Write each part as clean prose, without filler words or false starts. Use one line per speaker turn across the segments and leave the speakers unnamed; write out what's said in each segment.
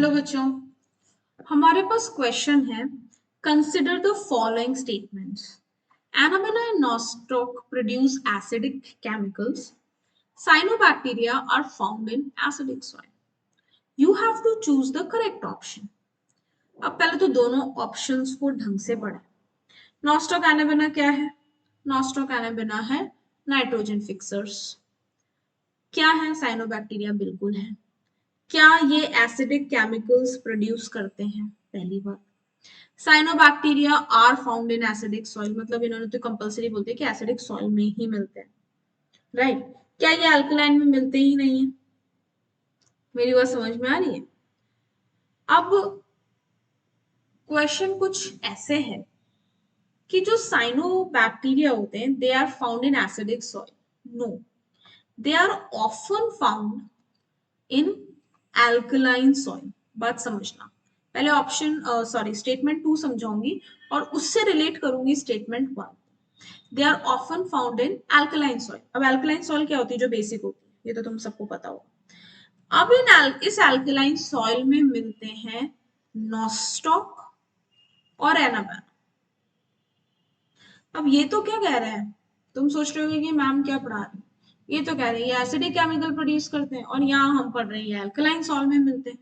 Hello बच्चों, हमारे पास question है। Consider the following statements. Annabella and nostoc produce acidic chemicals. Cyanobacteria are found in acidic soil. You have to choose the correct option. अब पहले तो दोनों options को ढंग से पढ़ें। नॉस्टॉक एनाबेना क्या है? नॉस्टॉक एनाबेना है नाइट्रोजन फिक्सर्स। क्या है? साइनोबैक्टीरिया बिल्कुल है। क्या ये एसिडिक केमिकल्स प्रोड्यूस करते हैं? पहली बात। Cyanobacteria are found in acidic soil, मतलब इन्होंने तो कंपलसरी बोलते हैं कि एसिडिक सॉइल में ही मिलते हैं, राइट? क्या ये अल्कलाइन में मिलते ही नहीं है? मेरी बात समझ में आ रही है? अब क्वेश्चन कुछ ऐसे है कि जो साइनोबैक्टीरिया होते हैं they are found in acidic soil. No, they are often found in alkaline soil. बात समझना, पहले ऑप्शन स्टेटमेंट 2 समझाऊंगी और उससे रिलेट करूंगी statement 1। They are often found in alkaline soil. अब एल्कलाइन सॉइल क्या होती है? जो बेसिक होती है, ये तो तुम सबको पता होगा। अब इस एल्कलाइन सॉइल में मिलते हैं नॉस्टॉक और एनाबेना। अब ये तो क्या कह रहे हैं? तुम सोच रहे होगे कि मैम क्या पढ़ा रही है? ये तो कह रही है एसिडिक केमिकल प्रोड्यूस करते हैं और यहाँ हम पढ़ रहे हैं एल्कलाइन सॉइल में मिलते हैं।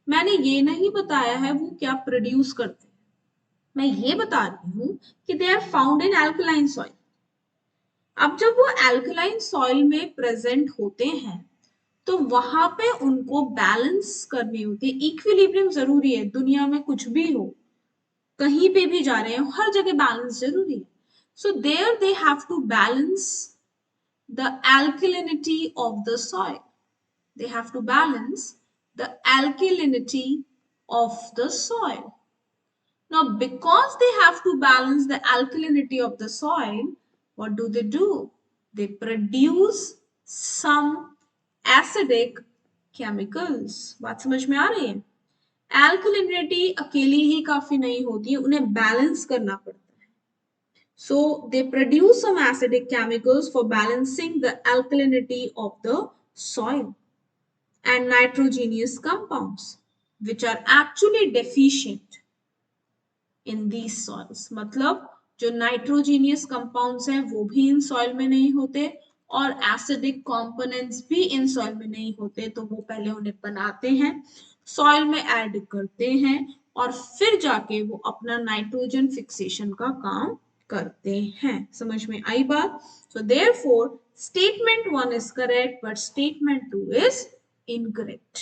मैंने ये नहीं बताया है वो क्या प्रोड्यूस करते हैं, मैं ये बता रही हूँ कि they are found in alkaline soil. अब जब वो एल्कलाइन सॉइल में प्रेजेंट होते हैं तो वहां पे उनको बैलेंस करनी होती है। इक्विलिब्रियम जरूरी है, दुनिया में कुछ भी हो, कहीं पे भी जा रहे हो, हर जगह बैलेंस जरूरी है। So there they have to balance the alkalinity of the soil. They have to balance the alkalinity of the soil. Now, because they have to balance the alkalinity of the soil, what do? They produce some acidic chemicals. बात समझ में आ रही है? Alkalinity अकेली ही काफी नहीं होती, उन्हें बैलेंस करना पड़ता है। So they produce some acidic chemicals for balancing the alkalinity of the soil and nitrogenous compounds which are actually deficient in these soils. मतलब जो नाइट्रोजीनियस कंपाउंड्स हैं वो भी इन सॉइल में नहीं होते और एसिडिक कंपोनेंट्स भी इन सॉइल में नहीं होते, तो वो पहले उन्हें बनाते हैं, सॉइल में ऐड करते हैं और फिर जाके वो अपना नाइट्रोजन फिक्सेशन का काम करते हैं। समझ में आई बात? So therefore statement 1 is correct but statement 2 is incorrect.